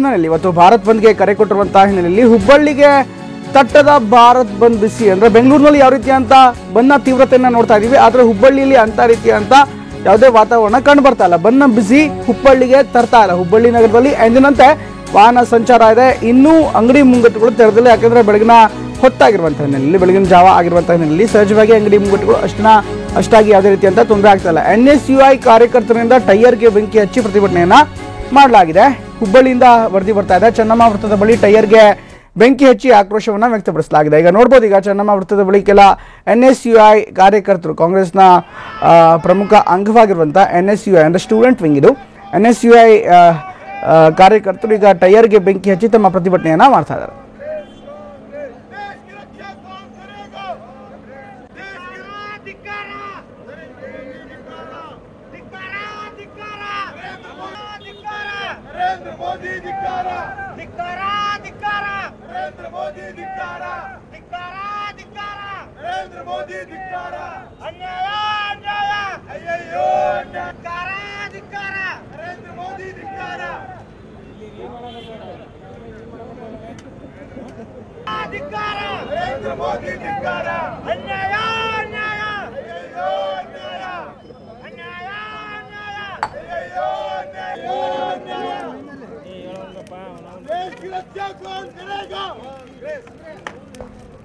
ಹಿನ್ನೆಲೆಯಲ್ಲಿ ಇವತ್ತು ಭಾರತ್ ಬಂದ್ಗೆ ಕರೆ ಕೊಟ್ಟಿರುವಂತಹ ಹಿನ್ನೆಲೆಯಲ್ಲಿ ಹುಬ್ಬಳ್ಳಿಗೆ ತಟ್ಟದ ಭಾರತ್ ಬಂದ್ ಬಿಸಿ ಅಂದ್ರೆ ಬೆಂಗಳೂರಿನಲ್ಲಿ ಯಾವ ರೀತಿ ಅಂತ ಬಂದ್ನ ತೀವ್ರತೆಯನ್ನ ನೋಡ್ತಾ ಇದೀವಿ, ಆದ್ರೆ ಹುಬ್ಬಳ್ಳಿಯಲ್ಲಿ ಅಂತ ರೀತಿ ಅಂತ ಯಾವುದೇ ವಾತಾವರಣ ಕಂಡು ಬರ್ತಾ ಇಲ್ಲ. ಬಂದ್ನ ಬಿಸಿ ಹುಬ್ಬಳ್ಳಿಗೆ ತರ್ತಾ ಇಲ್ಲ. ಹುಬ್ಬಳ್ಳಿ ನಗರದಲ್ಲಿ ಎಂದಿನಂತೆ ವಾಹನ ಸಂಚಾರ ಇದೆ. ಇನ್ನೂ ಅಂಗಡಿ ಮುಂಗಟ್ಟುಗಳು ತೆರೆದಿಲ್ಲ, ಯಾಕಂದ್ರೆ ಬೆಳಗಿನ ಹೊತ್ತಾಗಿರುವಂತಹ ಹಿನ್ನೆಲೆಯಲ್ಲಿ, ಬೆಳಗಿನ ಜಾವ ಆಗಿರುವಂತಹ ಹಿನ್ನೆಲೆಯಲ್ಲಿ ಸಹಜವಾಗಿ ಅಂಗಡಿ ಮುಂಗಟ್ಟುಗಳು ಅಷ್ಟಾಗಿ ಯಾವುದೇ ರೀತಿ ಅಂತ ತೊಂದರೆ ಆಗ್ತಾ ಇಲ್ಲ. NSUI ಕಾರ್ಯಕರ್ತರಿಂದ ಟೈರ್ಗೆ ಬೆಂಕಿ ಹಚ್ಚಿ ಪ್ರತಿಭಟನೆಯನ್ನ ಮಾಡಲಾಗಿದೆ. ಹುಬ್ಬಳ್ಳಿಯಿಂದ ವರದಿ ಬರ್ತಾ ಇದೆ. ಚೆನ್ನಮ್ಮ ವೃತ್ತದ ಬಳಿ ಟೈರ್ಗೆ ಬೆಂಕಿ ಹಚ್ಚಿ ಆಕ್ರೋಶವನ್ನ ವ್ಯಕ್ತಪಡಿಸಲಾಗಿದೆ. ಈಗ ನೋಡ್ಬೋದು, ಈಗ ಚೆನ್ನಮ್ಮ ವೃತ್ತದ ಬಳಿ ಕೆಲ NSUI ಕಾರ್ಯಕರ್ತರು, ಕಾಂಗ್ರೆಸ್ನ ಪ್ರಮುಖ ಅಂಗವಾಗಿರುವಂತಹ NSUI ಅಂದ್ರೆ ಸ್ಟೂಡೆಂಟ್ ವಿಂಗ್ ಇದು, NSUI ಕಾರ್ಯಕರ್ತರು ಈಗ ಟೈರ್ಗೆ ಬೆಂಕಿ ಹಚ್ಚಿ ತಮ್ಮ ಪ್ರತಿಭಟನೆಯನ್ನ ಮಾಡ್ತಾ ಇದ್ದಾರೆ.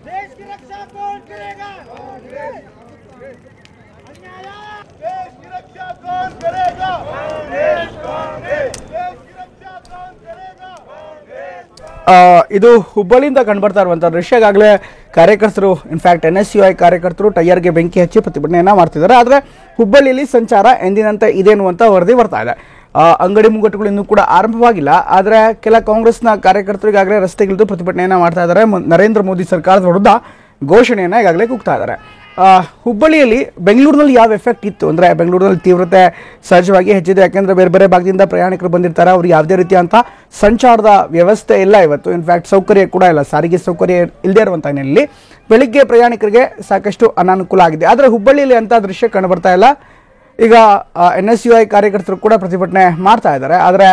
देश की रक्षा कौन करेगा? अन्याय देश की रक्षा कौन करेगा? देश की रक्षा कौन करेगा? ಇದು ಹುಬ್ಬಳ್ಳಿಯಿಂದ ಕಂಡುಬರ್ತಾ ಇರುವಂತಹ ದೃಶ್ಯ. ಈಗಾಗಲೇ ಕಾರ್ಯಕರ್ತರು, ಇನ್ಫ್ಯಾಕ್ಟ್ NSUI ಕಾರ್ಯಕರ್ತರು ಟೈರ್ಗೆ ಬೆಂಕಿ ಹಚ್ಚಿ ಪ್ರತಿಭಟನೆಯನ್ನ ಮಾಡ್ತಿದ್ದಾರೆ. ಆದ್ರೆ ಹುಬ್ಬಳ್ಳಿಯಲ್ಲಿ ಸಂಚಾರ ಎಂದಿನಂತೆ ಇದೆ ಅನ್ನುವಂತ ವರದಿ ಬರ್ತಾ ಇದೆ. ಅಂಗಡಿ ಮುಂಗಟ್ಟುಗಳು ಇನ್ನೂ ಕೂಡ ಆರಂಭವಾಗಿಲ್ಲ, ಆದರೆ ಕೆಲ ಕಾಂಗ್ರೆಸ್ನ ಕಾರ್ಯಕರ್ತರು ಈಗಾಗಲೇ ರಸ್ತೆಗಿಳಿದು ಪ್ರತಿಭಟನೆಯನ್ನ ಮಾಡ್ತಾ ಇದ್ದಾರೆ. ನರೇಂದ್ರ ಮೋದಿ ಸರ್ಕಾರದ ವಿರುದ್ಧ ಘೋಷಣೆಯನ್ನ ಈಗಾಗಲೇ ಕೂಗ್ತಾ ಇದ್ದಾರೆ. ಹುಬ್ಬಳ್ಳಿಯಲ್ಲಿ ಬೆಂಗಳೂರಿನಲ್ಲಿ ಯಾವ ಎಫೆಕ್ಟ್ ಇತ್ತು ಅಂದರೆ, ಬೆಂಗಳೂರಿನಲ್ಲಿ ತೀವ್ರತೆ ಸಹಜವಾಗಿ ಹೆಚ್ಚಿದೆ. ಯಾಕೆಂದರೆ ಬೇರೆ ಬೇರೆ ಭಾಗದಿಂದ ಪ್ರಯಾಣಿಕರು ಬಂದಿರ್ತಾರೆ. ಅವ್ರಿಗೆ ಯಾವುದೇ ರೀತಿಯಂಥ ಸಂಚಾರದ ವ್ಯವಸ್ಥೆ ಇಲ್ಲ ಇವತ್ತು. ಇನ್ಫ್ಯಾಕ್ಟ್ ಸೌಕರ್ಯ ಕೂಡ ಇಲ್ಲ, ಸಾರಿಗೆ ಸೌಕರ್ಯ ಇಲ್ಲದೆ ಇರುವಂಥ ಹಿನ್ನೆಲೆಯಲ್ಲಿ ಬೆಳಿಗ್ಗೆ ಪ್ರಯಾಣಿಕರಿಗೆ ಸಾಕಷ್ಟು ಅನಾನುಕೂಲ ಆಗಿದೆ. ಆದರೆ ಹುಬ್ಬಳ್ಳಿಯಲ್ಲಿ ಅಂಥ ದೃಶ್ಯ ಕಂಡುಬರ್ತಾ ಇಲ್ಲ. ಈಗ NSUI ಕಾರ್ಯಕರ್ತರು ಕೂಡ ಪ್ರತಿಭಟನೆ ಮಾಡ್ತಾ ಇದ್ದಾರೆ, ಆದರೆ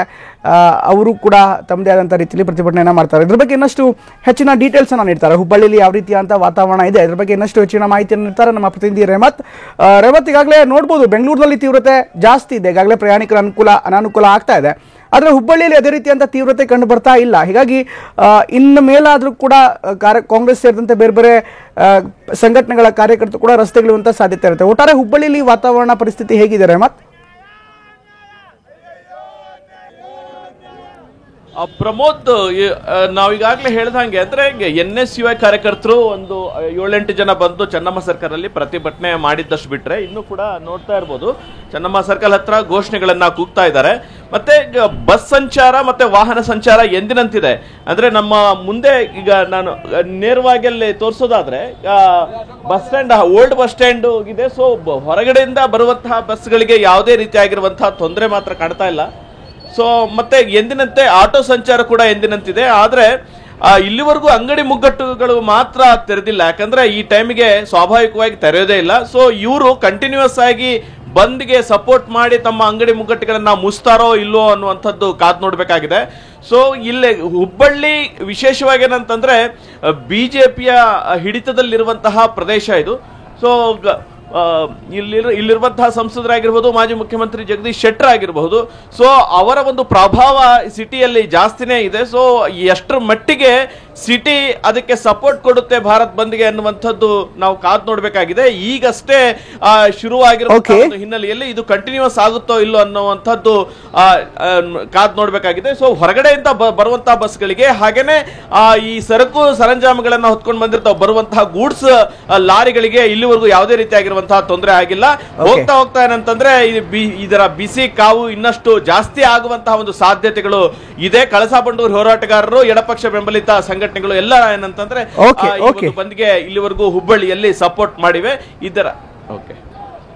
ಅವರು ಕೂಡ ತಮ್ಮದೇ ಆದಂಥ ರೀತಿಯಲ್ಲಿ ಪ್ರತಿಭಟನೆಯನ್ನು ಮಾಡ್ತಾರೆ. ಇದ್ರ ಬಗ್ಗೆ ಇನ್ನಷ್ಟು ಹೆಚ್ಚಿನ ಡೀಟೇಲ್ಸನ್ನು ನೀಡ್ತಾರೆ. ಹುಬ್ಬಳ್ಳಿಯಲ್ಲಿ ಯಾವ ರೀತಿಯಂಥ ವಾತಾವರಣ ಇದೆ, ಇದ್ರ ಬಗ್ಗೆ ಇನ್ನಷ್ಟು ಹೆಚ್ಚಿನ ಮಾಹಿತಿಯನ್ನು ನೀಡ್ತಾರೆ ನಮ್ಮ ಪ್ರತಿನಿಧಿ ರೇಮತ್. ಈಗಾಗಲೇ ನೋಡ್ಬೋದು, ಬೆಂಗಳೂರಿನಲ್ಲಿ ತೀವ್ರತೆ ಜಾಸ್ತಿ ಇದೆ, ಈಗಾಗಲೇ ಪ್ರಯಾಣಿಕರ ಅನಾನುಕೂಲ ಆಗ್ತಾ ಇದೆ. ಆದರೆ ಹುಬ್ಬಳ್ಳಿಯಲ್ಲಿ ಅದೇ ರೀತಿಯಂಥ ತೀವ್ರತೆ ಕಂಡು ಬರ್ತಾ ಇಲ್ಲ. ಹೀಗಾಗಿ ಇನ್ನು ಮೇಲಾದರೂ ಕೂಡ ಕಾಂಗ್ರೆಸ್ ಸೇರಿದಂತೆ ಬೇರೆ ಬೇರೆ ಸಂಘಟನೆಗಳ ಕಾರ್ಯಕರ್ತರು ಕೂಡ ರಸ್ತೆಗಿಳುವಂಥ ಸಾಧ್ಯತೆ ಇರುತ್ತೆ. ಒಟ್ಟಾರೆ ಹುಬ್ಬಳ್ಳಿಯಲ್ಲಿ ವಾತಾವರಣ ಪರಿಸ್ಥಿತಿ ಹೇಗಿದೆ ರೇಮತ್? ಪ್ರಮೋದ್, ನಾವೀಗಾಗಲೇ ಹೇಳ್ದಂಗೆ ಅಂದ್ರೆ NSUI ಕಾರ್ಯಕರ್ತರು ಒಂದು 7-8 ಜನ ಬಂದು ಚೆನ್ನಮ್ಮ ಸರ್ಕಲಲ್ಲಿ ಪ್ರತಿಭಟನೆ ಮಾಡಿದ್ದಷ್ಟು ಬಿಟ್ರೆ ಇನ್ನು ಕೂಡ ನೋಡ್ತಾ ಇರ್ಬೋದು, ಚೆನ್ನಮ್ಮ ಸರ್ಕಲ್ ಹತ್ರ ಘೋಷಣೆಗಳನ್ನ ಕೂಗ್ತಾ ಇದ್ದಾರೆ. ಮತ್ತೆ ಬಸ್ ಸಂಚಾರ ಮತ್ತೆ ವಾಹನ ಸಂಚಾರ ಎಂದಿನಂತಿದೆ. ಅಂದ್ರೆ ನಮ್ಮ ಮುಂದೆ ಈಗ ನಾನು ನೇರವಾಗಿ ಅಲ್ಲಿ ತೋರಿಸೋದಾದ್ರೆ bus stand, old bus stand ಇದೆ. ಸೊ ಹೊರಗಡೆಯಿಂದ ಬರುವಂತಹ ಬಸ್ಗಳಿಗೆ ಯಾವುದೇ ರೀತಿಯಾಗಿರುವಂತಹ ತೊಂದರೆ ಮಾತ್ರ ಕಾಣ್ತಾ ಇಲ್ಲ. ಸೊ ಮತ್ತೆ ಎಂದಿನಂತೆ ಆಟೋ ಸಂಚಾರ ಕೂಡ ಎಂದಿನಂತಿದೆ. ಆದ್ರೆ ಇಲ್ಲಿವರೆಗೂ ಅಂಗಡಿ ಮುಗ್ಗಟ್ಟುಗಳು ಮಾತ್ರ ತೆರೆದಿಲ್ಲ, ಯಾಕಂದ್ರೆ ಈ ಟೈಮಿಗೆ ಸ್ವಾಭಾವಿಕವಾಗಿ ತೆರೆಯೋದೇ ಇಲ್ಲ. ಸೊ ಇವರು ಕಂಟಿನ್ಯೂಸ್ ಆಗಿ ಬಂದ್ಗೆ ಸಪೋರ್ಟ್ ಮಾಡಿ ತಮ್ಮ ಅಂಗಡಿ ಮುಗ್ಗಟ್ಟುಗಳನ್ನ ಮುಚ್ತಾರೋ ಇಲ್ಲೋ ಅನ್ನುವಂಥದ್ದು ಕಾದ್ ನೋಡ್ಬೇಕಾಗಿದೆ. ಸೊ ಇಲ್ಲಿ ಹುಬ್ಬಳ್ಳಿ ವಿಶೇಷವಾಗಿ ಏನಂತಂದ್ರೆ ಬಿಜೆಪಿಯ ಹಿಡಿತದಲ್ಲಿರುವಂತಹ ಪ್ರದೇಶ ಇದು. ಸೊ ಇಲ್ಲಿರುವಂತಹ ಸಂಸದರಾಗಿರ್ಬೋದು, ಮಾಜಿ ಮುಖ್ಯಮಂತ್ರಿ ಜಗದೀಶ್ ಶೆಟ್ಟರ್ ಆಗಿರಬಹುದು. ಸೊ ಅವರ ಒಂದು ಪ್ರಭಾವ ಸಿಟಿಯಲ್ಲಿ ಜಾಸ್ತಿನೇ ಇದೆ. ಸೊ ಎಷ್ಟರ ಮಟ್ಟಿಗೆ ಸಿಟಿ ಅದಕ್ಕೆ ಸಪೋರ್ಟ್ ಕೊಡುತ್ತೆ ಭಾರತ್ ಬಂದ್ಗೆ ಅನ್ನುವಂಥದ್ದು ನಾವು ಕಾದ್ ನೋಡ್ಬೇಕಾಗಿದೆ. ಈಗಷ್ಟೇ ಶುರುವಾಗಿರುವ ಹಿನ್ನೆಲೆಯಲ್ಲಿ ಇದು ಕಂಟಿನ್ಯೂಸ್ ಆಗುತ್ತೋ ಇಲ್ಲೋ ಅನ್ನುವಂಥದ್ದು ಕಾದ್ ನೋಡ್ಬೇಕಾಗಿದೆ. ಸೊ ಹೊರಗಡೆಯಿಂದ ಬರುವಂತಹ ಬಸ್ಗಳಿಗೆ, ಹಾಗೇನೆ ಈ ಸರಕು ಸರಂಜಾಮುಗಳನ್ನ ಹೊತ್ಕೊಂಡು ಬಂದಿರ್ತಾವ ಬರುವಂತಹ ಗೂಡ್ಸ್ ಲಾರಿಗಳಿಗೆ ಇಲ್ಲಿವರೆಗೂ ಯಾವುದೇ ರೀತಿಯಾಗಿರುವಂತಹ ತೊಂದರೆ ಆಗಿಲ್ಲ. ಹೋಗ್ತಾ ಹೋಗ್ತಾ ಏನಂತಂದ್ರೆ ಇದರ ಬಿಸಿ ಕಾವು ಇನ್ನಷ್ಟು ಜಾಸ್ತಿ ಆಗುವಂತಹ ಒಂದು ಸಾಧ್ಯತೆಗಳು ಇದೆ. ಕಳಸಾ ಬಂಡೂರು ಹೋರಾಟಗಾರರು, ಎಡಪಕ್ಷ ಬೆಂಬಲಿತ ಸಂಘಟನೆಗಳು ಎಲ್ಲ ಏನಂತಂದ್ರೆ ಬಂದ್ಗೆ ಇಲ್ಲಿವರೆಗೂ ಹುಬ್ಬಳ್ಳಿಯಲ್ಲಿ ಸಪೋರ್ಟ್ ಮಾಡಿವೆ.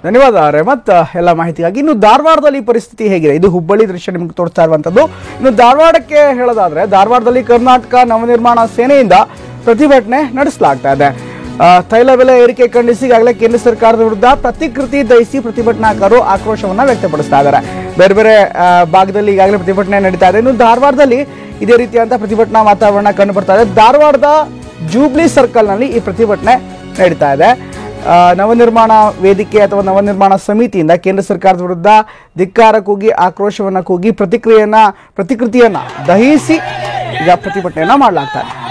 ಧನ್ಯವಾದ ರೇಮತ್ ಎಲ್ಲ ಮಾಹಿತಿಗಾಗಿ. ಇನ್ನು ಧಾರವಾಡದಲ್ಲಿ ಪರಿಸ್ಥಿತಿ ಹೇಗಿದೆ? ಇದು ಹುಬ್ಬಳ್ಳಿ ದೃಶ್ಯ ನಿಮ್ಗೆ ತೋರಿಸ್ತಾ ಇರುವಂತದ್ದು. ಇನ್ನು ಧಾರವಾಡಕ್ಕೆ ಹೇಳೋದಾದ್ರೆ, ಧಾರವಾಡದಲ್ಲಿ ಕರ್ನಾಟಕ ನವನಿರ್ಮಾಣ ಸೇನೆಯಿಂದ ಪ್ರತಿಭಟನೆ ನಡೆಸಲಾಗ್ತಾ ಇದೆ. ತೈಲ ಬೆಲೆ ಏರಿಕೆ ಖಂಡಿಸಿ ಈಗಾಗಲೇ ಕೇಂದ್ರ ಸರ್ಕಾರದ ವಿರುದ್ಧ ಪ್ರತಿಕೃತಿ ದಹಿಸಿ ಪ್ರತಿಭಟನಾಕಾರರು ಆಕ್ರೋಶವನ್ನ ವ್ಯಕ್ತಪಡಿಸ್ತಾ ಇದ್ದಾರೆ. ಬೇರೆ ಬೇರೆ ಭಾಗದಲ್ಲಿ ಈಗಾಗಲೇ ಪ್ರತಿಭಟನೆ ನಡೀತಾ ಇದೆ. ಇನ್ನು ಧಾರವಾಡದಲ್ಲಿ ಇದೇ ರೀತಿಯಾದಂತಹ ಪ್ರತಿಭಟನಾ ವಾತಾವರಣ ಕಂಡು ಬರ್ತಾ ಇದೆ. ಧಾರವಾಡದ ಜೂಬ್ಲಿ ಸರ್ಕಲ್ ನಲ್ಲಿ ಈ ಪ್ರತಿಭಟನೆ ನಡೀತಾ ಇದೆ. ನವನಿರ್ಮಾಣ ವೇದಿಕೆ ಅಥವಾ ನವನಿರ್ಮಾಣ ಸಮಿತಿಯಿಂದ ಕೇಂದ್ರ ಸರ್ಕಾರದ ವಿರುದ್ಧ ಧಿಕ್ಕಾರ ಕೂಗಿ ಆಕ್ರೋಶವನ್ನ ಕೂಗಿ ಪ್ರತಿಕೃತಿಯನ್ನ ದಹಿಸಿ ಈಗ ಪ್ರತಿಭಟನೆಯನ್ನ ಮಾಡಲಾಗ್ತಾ ಇದೆ.